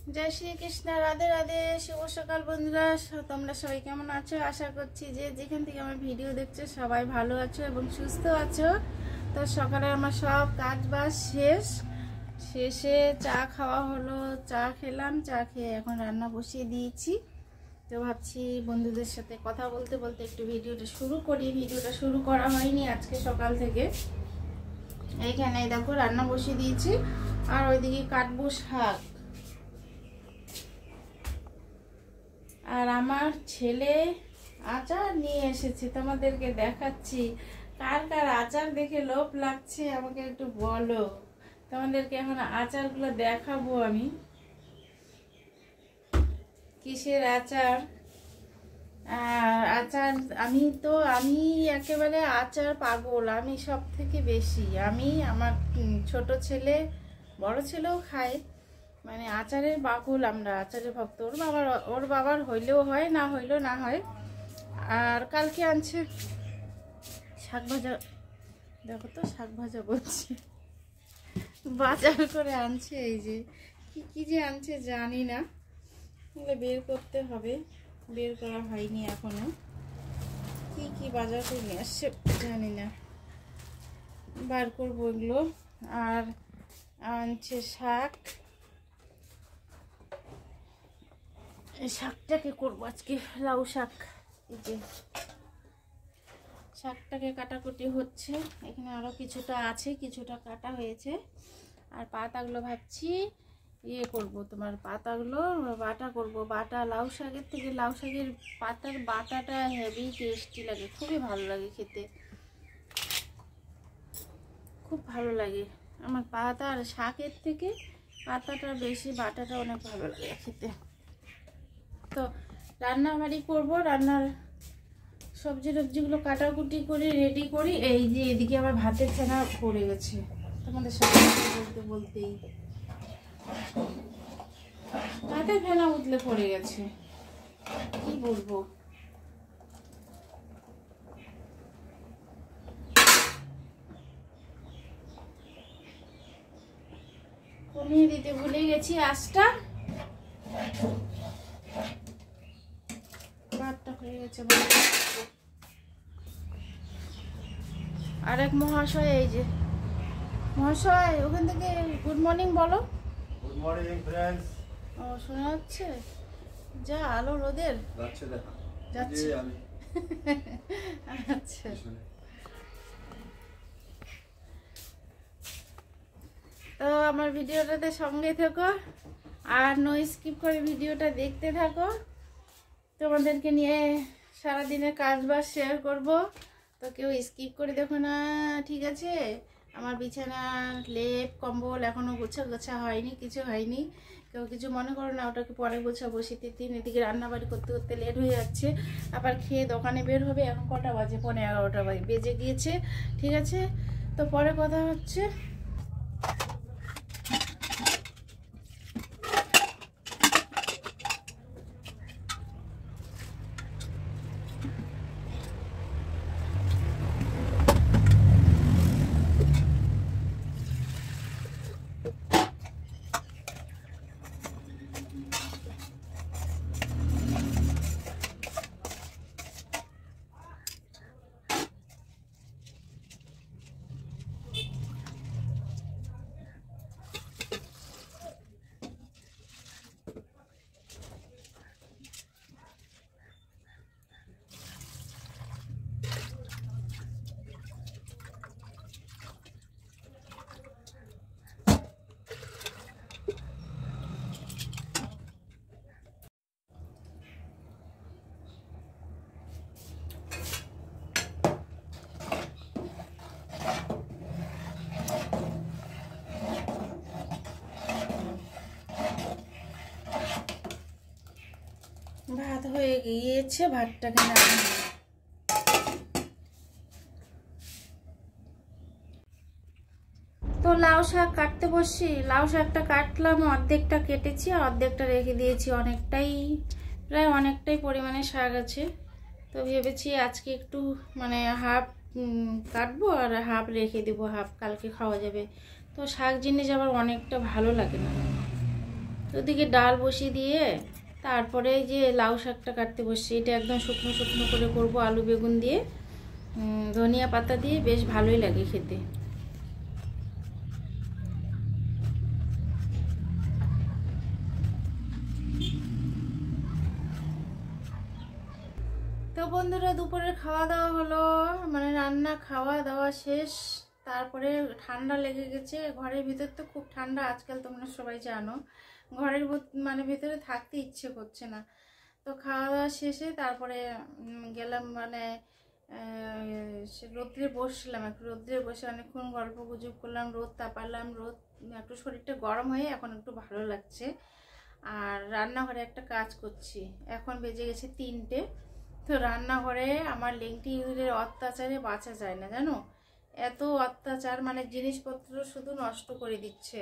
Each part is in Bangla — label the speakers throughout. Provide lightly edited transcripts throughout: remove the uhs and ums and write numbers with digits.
Speaker 1: जय श्री कृष्ण राधे राधे शुभ सकाल बंधुरा তোমরা সবাই কেমন আছো আশা করছি যে যেখান থেকে আমার ভিডিও দেখছো সবাই ভালো আছো এবং সুস্থ আছো। তো সকালে আমার সব কাজ বাজ শেষে চা খাওয়া হলো, চা খেলাম, চা খেয়ে এখন রান্না বসিয়ে দিয়েছি। তো ভাবছি বন্ধুদের সাথে কথা বলতে বলতে একটু ভিডিওটা শুরু করি। ভিডিওটা শুরু করা হয়নি আজকে সকাল থেকে। এইখানে দেখো রান্না বসিয়ে দিয়েছি আর ওইদিকে কাটবো শাক। আর আমার ছেলে আচার নিয়ে এসেছে, তোমাদেরকে দেখাচ্ছি। কার কার আচার দেখে লোভ লাগছে আমাকে একটু বলো। তোমাদেরকে এখন আচারগুলো দেখাবো আমি, কিসের আচার। আচার আমি একেবারে আচার পাগল, আমি সব থেকে বেশি। আমার ছোট ছেলে বড় ছেলেও খায়, মানে আচারের বাকুল, আমরা আচারের ভক্ত। ওর বাবার হইলেও হয়, না হইলেও না হয়। আর কালকে আনছে শাক ভাজা, দেখো তো শাক ভাজা বলছে, বাজার করে আনছে। এই যে কি যে আনছে জানি না, এগুলো বের করতে হবে, বের করা হয়নি এখনো। কি বাজার করে নিয়ে আসছে জানি না, বার করবো এগুলো। আর আনছে শাক, এই শাকটাকে করবো আজকে, লাউ শাক। এই যে শাকটাকে কাটাকুটি হচ্ছে, এখানে আরো কিছুটা আছে, কিছুটা কাটা হয়েছে। আর পাতাগুলো ভাবছি ইয়ে করব, তোমার পাতাগুলো বাটা করব। বাটা লাউ শাকের থেকে লাউ শাকের পাতার বাটাটা হেভি টেস্টি লাগে, খুবই ভালো লাগে খেতে, খুব ভালো লাগে আমার। পাতা আর শাকের থেকে পাতাটা বেশি, বাটাটা অনেক ভালো লাগে খেতে। তো রান্না বাড়ি করবো, রান্নার সবজিগুলো কাটাকুটি করে রেডি করি। এই যে এদিকে আবার ভাতের ছানা পড়ে গেছে, তোমাদের সাথে বলতে বলতেই ভাতের ফেনা উঠলে পড়ে গেছে, কি বলবো। কমিয়ে দিতে ভুলে গেছি আঁচটা, ভাতটা হয়ে গেছে। আরেক মহাশয়, এই যে মহাশয় ওখান থেকে গুড মর্নিং বলো।
Speaker 2: Good morning friends.
Speaker 1: ও শোনা যাচ্ছে, যা আলো রোদের যাচ্ছে। আচ্ছা, তো আমার ভিডিওটাতে সঙ্গে থেকো আর নো স্কিপ করে ভিডিওটা দেখতে থাকো। তোমাদেরকে নিয়ে সারাদিনের কাজ বাজ শেয়ার করবো, তো কেউ স্কিপ করে দেখো না, ঠিক আছে? আমার বিছানা লেপ কম্বল এখনো গোছা হয়নি, কিছু হয়নি, কেউ কিছু মনে করো না, ওটাকে পরে গোছাবো। শীতের দিন এদিকে রান্নাবাড়ি করতে করতে লেট হয়ে যাচ্ছে, আবার খেয়ে দোকানে বের হবে। এখন কটা বাজে? 11:30 বেজে গিয়েছে, ঠিক আছে? তো পরে কথা হচ্ছে। ভাত হয়ে গিয়েছে, ভাতটাকে নামিয়ে তো লাউ শাক কাটতে বসি। লাউ শাকটা কাটলাম, অর্ধেকটা কেটেছি, অর্ধেকটা রেখে দিয়েছি। প্রায় অনেকটাই পরিমাণে শাক আছে। তো ভেবেছি আজকে একটু মানে হাফ কাটবো আর হাফ রেখে দেবো, হাফ কালকে খাওয়া যাবে। তো শাক জিনিস আবার অনেকটা ভালো লাগে না, ওদিকে ডাল বসিয়ে দিয়ে তারপরে যে লাউ শাকটা কাটতে বসছি। এটা একদম শুকনো শুকনো করে করব, আলু বেগুন দিয়ে ধনিয়া পাতা দিয়ে, বেশ ভালোই লাগে খেতে। তো বন্ধুরা, দুপুরের খাওয়া দাওয়া হলো, মানে রান্না খাওয়া দাওয়া শেষ। তারপরে ঠান্ডা লেগে গেছে, ঘরের ভিতর তো খুব ঠান্ডা আজকাল, তোমরা সবাই জানো। ঘরের মানে ভিতরে থাকতে ইচ্ছে করছে না। তো খাওয়া দাওয়া শেষে তারপরে গেলাম, মানে রোদ্রে বসলাম, একটু রোদ্রে বসে অনেকক্ষণ গল্প গুজব করলাম, রোদ তাপালাম। রোদ একটু শরীরটা গরম হয়ে এখন একটু ভালো লাগছে। আর রান্নাঘরে একটা কাজ করছি, এখন বেজে গেছে 3টে। তো রান্নাঘরে আমার লেংটি ইঁদুরের অত্যাচারে বাঁচা যায় না, জানো। এত অত্যাচার, মানে জিনিসপত্র শুধু নষ্ট করে দিচ্ছে।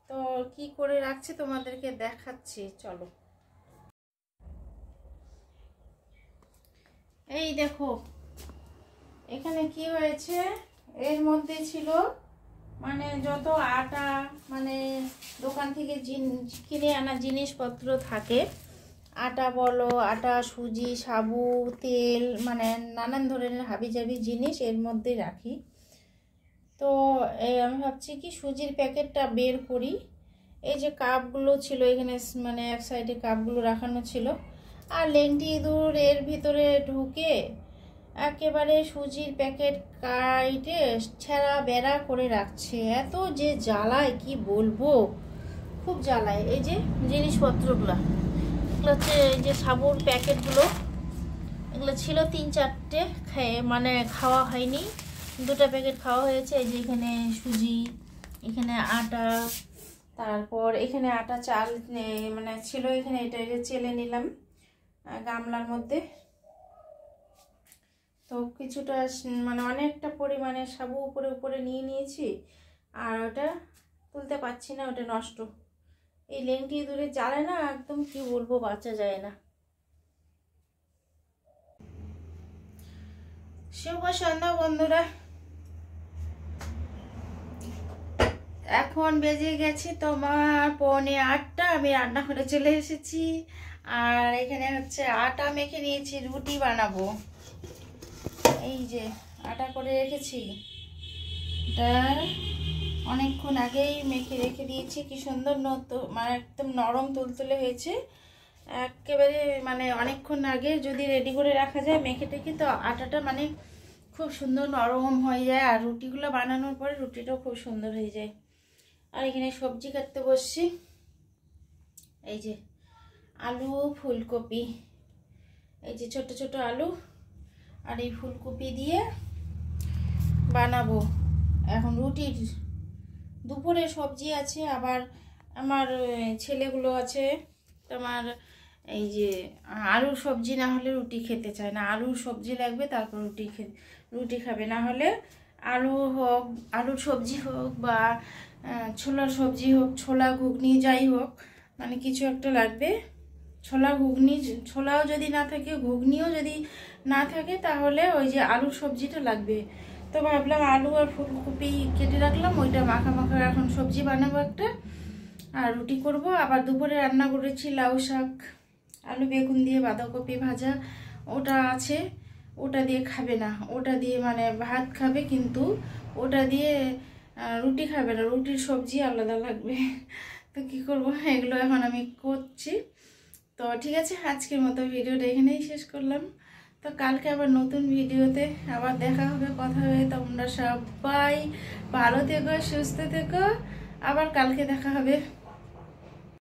Speaker 1: তো কি করে রাখছে তোমাদেরকে দেখাচ্ছি, চলো। এই দেখো এখানে কি হয়েছে। এর মধ্যে ছিল মানে যত আটা, মানে দোকান থেকে কিনে আনা জিনিসপত্র থাকে, আটা বলো, আটা, সুজি, সাবু, তেল, মানে নানান ধরনের হাবিজাবি জিনিস এর মধ্যে রাখি। তো আমি ভাবছি কি সুজির প্যাকেটটা বের করি। এই যে কাপগুলো ছিল এখানে, মানে এক সাইডে কাপগুলো রাখানো ছিল, আর লেংটি ইঁদুর এর ভিতরে ঢুকে একেবারে সুজির প্যাকেট কাইটে ছেঁড়া বেড়া করে রাখছে। এত যে জ্বালায় কি বলবো, খুব জ্বালায়। এই যে জিনিসপত্রগুলো, এগুলো হচ্ছে এই যে সাবুর প্যাকেটগুলো, এগুলো ছিল 3-4টে, মানে খাওয়া হয়নি, 2টা প্যাকেট খাওয়া হয়েছে। এই যে এখানে সুজি, এখানে আটা, তারপর এখানে আটা চাল মানে ছিল এখানে, এটা চেলে নিলাম গামলার মধ্যে। তো কিছুটা মানে অনেকটা পরিমাণে সাবু উপরে উপরে নিয়ে নিয়েছি, আর ওটা তুলতে পারছি না, ওটা নষ্ট। এই লেংটি ইঁদুরে জ্বালে না, একদম কি বলবো, বাঁচা যায় না। শুভ সন্ধ্যা বন্ধুরা, এখন বেজে গেছে তোমার 7:45। আমি রান্নাঘরে চলে এসেছি, আর এখানে হচ্ছে আটা মেখে নিয়েছি, রুটি বানাবো। এই যে আটা করে রেখেছি, এটা অনেকক্ষণ আগেই মেখে রেখে দিয়েছি। কি সুন্দর মানে একদম নরম তুলতুলে হয়েছে একেবারে, মানে অনেকক্ষণ আগে যদি রেডি করে রাখা যায় মেখে টেখে, তো আটাটা মানে খুব সুন্দর নরম হয়ে যায়, আর রুটিগুলো বানানোর পরে রুটিটাও খুব সুন্দর হয়ে যায়। আর এখানে সবজি কাটতে বসছি, এই যে আলু, ফুলকপি, এই যে ছোট ছোট আলু আর এই ফুলকপি দিয়ে বানাবো এখন রুটির। দুপুরে সবজি আছে, আবার আমার ছেলেগুলো আছে তোমার, এই যে আলুর সবজি না হলে রুটি খেতে চায় না, আলুর সবজি লাগবে তারপর রুটি খাবে। না হলে আলু হোক, আলুর সবজি হোক, বা ছোলার সবজি হোক, ছোলা ঘুগনি যাই হোক, মানে কিছু একটা লাগবে। ছোলা ঘুগনি, ছোলাও যদি না থাকে, ঘুগনিও যদি না থাকে, তাহলে ওই যে আলুর সবজিটা লাগবে। তো ভাবলাম আলু আর ফুলকপি কেটে রাখলাম, ওইটা মাখা মাখা এখন সবজি বানাবো একটা, আর রুটি করব। আবার দুপুরে রান্না করেছি লাউ শাক, আলু বেগুন দিয়ে বাঁধাকপি ভাজা, ওটা আছে। ওটা দিয়ে খাবে না, ওটা দিয়ে মানে ভাত খাবে, কিন্তু ওটা দিয়ে রুটি খাবে না, রুটির সবজি আলাদা লাগবে। তো কি করব, এগুলো এখন আমি করছি। তো ঠিক আছে, আজকের মতো ভিডিওটা এখানেই শেষ করলাম। তো কালকে আবার নতুন ভিডিওতে আবার দেখা হবে, কথা হবে। তোমরা সবাই ভালো থেকো, সুস্থ থেকো, আবার কালকে দেখা হবে।